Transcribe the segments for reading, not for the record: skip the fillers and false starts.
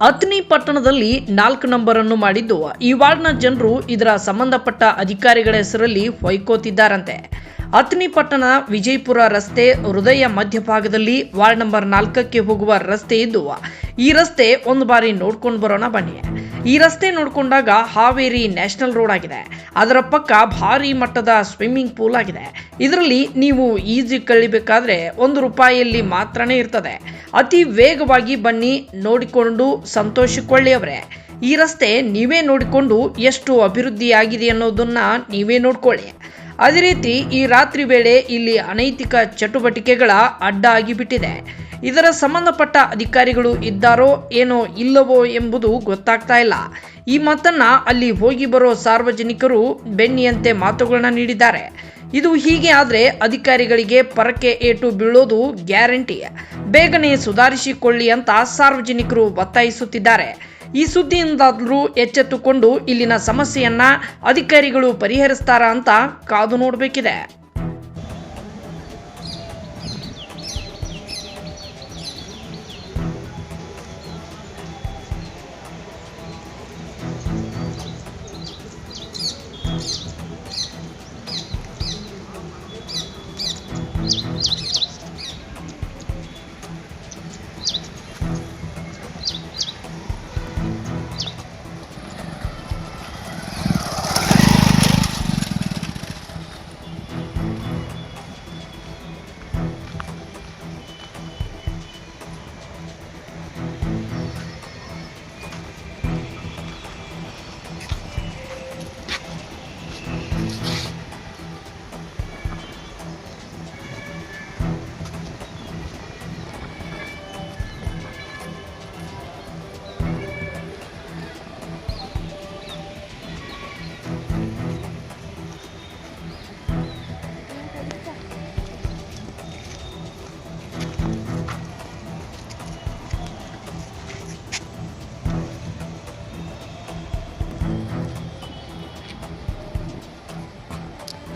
ಅಥಣಿ ಪಟ್ಟಣದಲ್ಲಿ 4 ನಂಬರ್ ಅನ್ನು ಮಾಡಿದ್ದು ಈ ವಾರ್ಡ್ನ ಜನರು ಇದರ ಸಂಬಂಧಪಟ್ಟ ಅಧಿಕಾರಿಗಳ ಹೆಸರಲ್ಲಿ ಹೊಯ್ಕೋತಿದ್ದಾರಂತೆ. ಅಥಣಿ ಪಟ್ಟಣ ವಿಜಯಪುರ ರಸ್ತೆ ಹೃದಯ ಮಧ್ಯಭಾಗದಲ್ಲಿ ವಾರ್ಡ್ ನಂಬರ್ 4ಕ್ಕೆ ಹೋಗುವ ರಸ್ತೆ ಇದ್ದು, ಈ ರಸ್ತೆ ಒಂದು ಬಾರಿ ನೋಡ್ಕೊಂಡು ಬರೋಣ ಬನ್ನಿ. ಈ ರಸ್ತೆ ನೋಡಿಕೊಂಡಾಗ ಹಾವೇರಿ ನ್ಯಾಷನಲ್ ರೋಡ್ ಆಗಿದೆ. ಅದರ ಪಕ್ಕ ಭಾರಿ ಮಟ್ಟದ ಸ್ವಿಮ್ಮಿಂಗ್ ಪೂಲ್ ಆಗಿದೆ. ಇದರಲ್ಲಿ ನೀವು ಈಜಿ ಕಳಿಬೇಕಾದ್ರೆ ₹1 ಮಾತ್ರನೇ ಇರ್ತದೆ. ಅತಿ ವೇಗವಾಗಿ ಬನ್ನಿ, ನೋಡಿಕೊಂಡು ಸಂತೋಷಕೊಳ್ಳಿ ಅವರೇ. ಈ ರಸ್ತೆ ನೀವೇ ನೋಡಿಕೊಂಡು ಎಷ್ಟು ಅಭಿವೃದ್ಧಿಯಾಗಿದೆ ಅನ್ನೋದನ್ನ ನೀವೇ ನೋಡ್ಕೊಳ್ಳಿ. ಅದೇ ರೀತಿ ಈ ರಾತ್ರಿ ವೇಳೆ ಇಲ್ಲಿ ಅನೈತಿಕ ಚಟುವಟಿಕೆಗಳ ಅಡ್ಡ ಆಗಿಬಿಟ್ಟಿದೆ. ಇದರ ಸಂಬಂಧಪಟ್ಟ ಅಧಿಕಾರಿಗಳು ಇದ್ದಾರೋ ಏನೋ ಇಲ್ಲವೋ ಎಂಬುದು ಗೊತ್ತಾಗ್ತಾ ಇಲ್ಲ. ಈ ಮಾತನ್ನ ಅಲ್ಲಿ ಹೋಗಿ ಬರೋ ಸಾರ್ವಜನಿಕರು ಬೆನ್ನಿಯಂತೆ ಮಾತುಗಳನ್ನ ನೀಡಿದ್ದಾರೆ. ಇದು ಹೀಗೆ ಆದರೆ ಅಧಿಕಾರಿಗಳಿಗೆ ಪರಕೆ ಏಟು ಬೀಳೋದು ಗ್ಯಾರಂಟಿ. ಬೇಗನೆ ಸುಧಾರಿಸಿಕೊಳ್ಳಿ ಅಂತ ಸಾರ್ವಜನಿಕರು ಒತ್ತಾಯಿಸುತ್ತಿದ್ದಾರೆ. ಈ ಸುದ್ದಿಯಿಂದಾದರೂ ಎಚ್ಚೆತ್ತುಕೊಂಡು ಇಲ್ಲಿನ ಸಮಸ್ಯೆಯನ್ನ ಅಧಿಕಾರಿಗಳು ಪರಿಹರಿಸ್ತಾರಾ ಅಂತ ಕಾದು ನೋಡಬೇಕಿದೆ.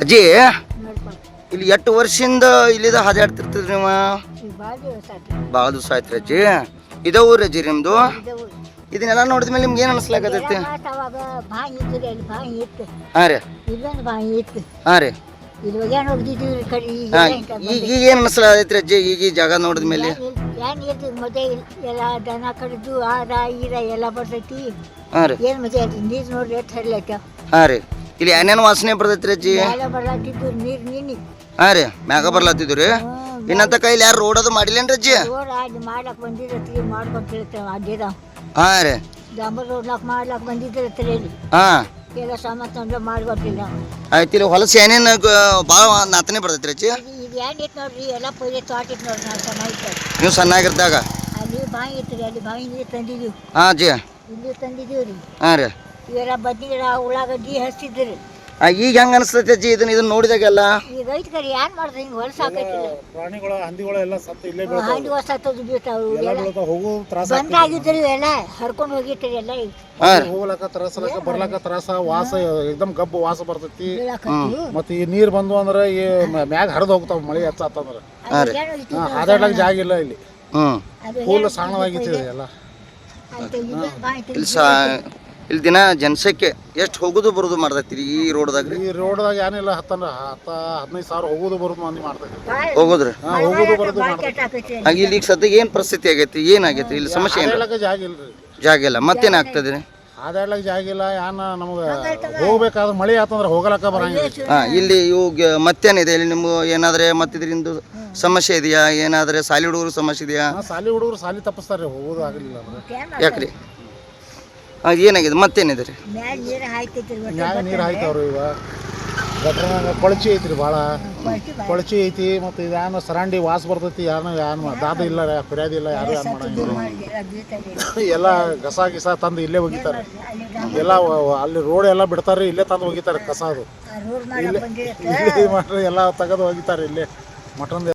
ಅಜ್ಜಿ, ಇಲ್ಲಿ 8 ವರ್ಷದಿಂದ ಇಲ್ಲಿದ ಹಾದಾಡ್ತಿರ್ತಿದ್ರಿ ನೀವು? ಭಾಳ ದಿವಸ ಆಯ್ತು ಅಜ್ಜಿ. ಇದ ಊರು ಅಜ್ಜಿ ನಿಮ್ದು? ಇದನ್ನೆಲ್ಲ ನೋಡಿದ್ಮೇಲೆ ನಿಮ್ಗೆ ಏನು ಅನಿಸ್ಲಾಕತೈತಿ? ಹಾಂ ರೀ ಹಾಂ ರೀ ಈಗ ಏನು ಅನಿಸ್ಲಾಗೈತ್ರಿ ಅಜ್ಜಿ ಈಗ ಈ ಜಾಗ ನೋಡಿದ್ಮೇಲೆ? ದನ ಕಡಿದು ಆರ ಈರ ಎಲ್ಲ ಬರ್ತೈತಿ. ಹಾಂ ರೀ ಏನು ಮಜಾ ಐತಿ. ನೀರು ನೋಡ್ರಿ ಎಷ್ಟು ಹರಿಲೈತ. ಹಾಂ ರೀ ಇಲ್ಲಿ ಏನೇನು ವಾಸನೆ ಬರ್ತೈತ್ರಿ ಅಜ್ಜಿ? ಬರ್ಲಾತಿದ್ದು ನೀರು ನೀನಿ. ಹಾಂ ರೀ ಮ್ಯಾಗ ಬರ್ಲಾತಿದ್ವು ರೀ. ಇನ್ನಂತ ಕೈಲಿ ಯಾರು ರೋಡ್ ಅದು ಮಾಡಿಲ್ಲೇನ್ರಿ ಅಜ್ಜಿ? ರೋಡ್ ಅಲ್ಲಿ ಮಾಡ್ಲಕ್ ಬಂದಿರತ್ರಿ, ಮಾಡ್ಕೊಂತ ಹೇಳ್ತೇವೆ ಅಡ್ಡಿದ. ಹಾಂ ರೀ ಡಾಂಬರ್ ರೋಡ್ಲಾಕ್ ಮಾಡ್ಲಕ್ ಬಂದಿದ್ರತ್ರಿ ಇಲ್ಲಿ. ಹಾಂ ಎಲ್ಲ ಸಾಮರ್ಥ್ಯ ಮಾಡ್ಕೊಟ್ಟಿಲ್ಲ. ಆಯ್ತು. ಇಲ್ಲಿ ಹೊಲಸು ಏನೇನು ಭಾಳ ನಾತನೇ ಬರ್ತೈತ್ರಿ ಅಜ್ಜಿ? ಈಗ ಏನ್ ಇತ್ತು ನೋಡ್ರಿ, ಎಲ್ಲ ಪೈಲೆ ತೋಟ ಇತ್ತು ನೋಡ್ರಿ. ನಾವು ಚೆನ್ನಾಗಿತ್ತು. ನೀವು ಸಣ್ಣಾಗಿರ್ದಾಗ ಅಲ್ಲಿ ಬಾಯಿ ಇತ್ತು ರೀ, ಅಲ್ಲಿ ಬಾಯಿ ನೀರು ತಂದಿದ್ದೀವಿ. ಹಾಂ ಅಜ್ಜಿ ಇಲ್ಲಿ ತಂದಿದ್ದೀವಿ ರೀ. ಹಾಂ ರೀ ಇವೆಲ್ಲ ಬದ್ನಿ ಗಿಡ ಉಳ್ಳಾಗಡ್ಡಿ ಹಚ್ತಿದ್ರಿ. ಈಗ ಹೆಂಗ ಅನಿಸ್ತೈತಿ ಅಜ್ಜಿ ಇದನ್ನ ನೋಡಿದಾಗೆಲ್ಲ? ಈಗ ಐತ್ ಕರಿ ಏನ್ ಮಾಡ್ದ ಹಿಂಗ್ ಹೊಲಸ ಹಾಕೈತಿಲ್ಲ. ಪ್ರಾಣಿಗಳು ಹಂದಿಗಳು ಎಲ್ಲ ಸತ್ತು ಇಲ್ಲೇ ಹಂದಿ ಹೊಸತ್ತದು ಬೀಳ್ತಾವು. ಹೋಗೋ ತ್ರಾಸ ಬಂದಾಗಿದ್ರಿ ಎಲ್ಲ ಹರ್ಕೊಂಡು ಹೋಗಿರ್ತೀರಿ ಎಲ್ಲ. ಹೋಗ್ಲಕ್ಕ ತ್ರಾಸಲಕ್ಕ ಬರ್ಲಕ್ಕ ತ್ರಾಸ. ವಾಸ ಎಕ್ದಮ್ ಗಬ್ಬು ವಾಸ ಬರ್ತೈತಿ. ಬೀಳಾಕತ್ತೀವಿ. ಮತ್ತೆ ಈ ನೀರ್ ಬಂದು ಅಂದ್ರೆ ಈ ಮ್ಯಾಗ ಹರಿದು ಹೋಗ್ತಾವ ಮಳೆ ಹೆಚ್ಚಾತಂದ್ರ. ಹಾದಾಡ್ಲಕ್ ಜಾಗ ಇಲ್ಲ ಇಲ್ಲಿ. ಫುಲ್ ಸಾಣವಾಗಿತ್ತು ಎಲ್ಲ. ಇಲ್ಲಿ ದಿನ ಜನಸಂಖ್ಯೆ ಎಷ್ಟು ಹೋಗುದು ಬರುದು ಮಾಡ್ತೈತಿ ಈ ರೋಡ್ದಾಗ? ಈ ರೋಡ್ದಾಗ ಏನಿಲ್ಲ 10-15 ಸಾವಿರ ಹೋಗುದು ಬರುದು ಮಂದಿ ಮಾಡ್ತೈತಿ. ಹೋಗುದ್ರಿ ಹೋಗುದು ಬರುದು ಹಾಗೆ ಇಲ್ಲಿ ಈಗ ಸದ್ಯ ಏನ್ ಪರಿಸ್ಥಿತಿ ಆಗೈತಿ, ಏನಾಗೈತಿ ಇಲ್ಲಿ ಸಮಸ್ಯೆ? ಜಾಗ ಇಲ್ರಿ. ಜಾಗ ಇಲ್ಲ. ಮತ್ತೇನಾಗ್ತದೆ? ಹಾದಾಡ್ಲಕ್ ಜಾಗ ಇಲ್ಲ. ಏನ ನಮ್ಗೆ ಹೋಗ್ಬೇಕಾದ್ರೆ ಮಳೆ ಆತಂದ್ರೆ ಹೋಗಲಕ್ಕ ಬರಂಗಿಲ್ಲ. ಹಾ ಇಲ್ಲಿ ಇವು ಮತ್ತೇನಿದೆ ಇಲ್ಲಿ ನಿಮ್ಗೆ ಏನಾದ್ರೆ ಮತ್ತಿದ್ರಿಂದ ಸಮಸ್ಯೆ ಇದೆಯಾ? ಏನಾದ್ರೆ ಸಾಲಿ ಹುಡುಗರು ಸಮಸ್ಯೆ ಇದೆಯಾ? ಸಾಲಿ ಹುಡುಗರು ಸಾಲಿ ತಪ್ಪಿಸ್ತಾರೆ, ಹೋಗೋದು ಆಗಲಿಲ್ಲ. ಯಾಕ್ರಿ ಏನಾಗಿದೆ? ಮತ್ತೇನಿದೆ ರೀ? ಮ್ಯಾಗ ನೀರು ಹಾಯ್ತಾವ್ರಿ. ಇವ ಗಟ್ರನಾಗ ಕೊಳಚಿ ಐತ್ರಿ, ಭಾಳ ಕೊಳಚಿ ಐತಿ. ಮತ್ತು ಇದೇನು ಸರಂಡಿ ವಾಸ ಬರ್ತೈತಿ. ಏನು ದಾದ ಇಲ್ಲ, ಫಿರ್ಯಾದಿ ಇಲ್ಲ, ಯಾರು ಏನು ಮಾಡಂಗಿಲ್ಲ. ಎಲ್ಲ ಕಸ ಗಿಸ ತಂದು ಇಲ್ಲೇ ಒಗಿತಾರೆ. ಎಲ್ಲ ಅಲ್ಲಿ ರೋಡ್ ಎಲ್ಲ ಬಿಡ್ತಾರೆ, ಇಲ್ಲೇ ತಂದು ಒಗಿತಾರೆ ಕಸ. ಅದು ಇಲ್ಲಿ ಮಾಡ್ರಿ ಎಲ್ಲ ತೆಗೆದು ಒಗಿತಾರೆ ಇಲ್ಲೇ ಮಟನ್.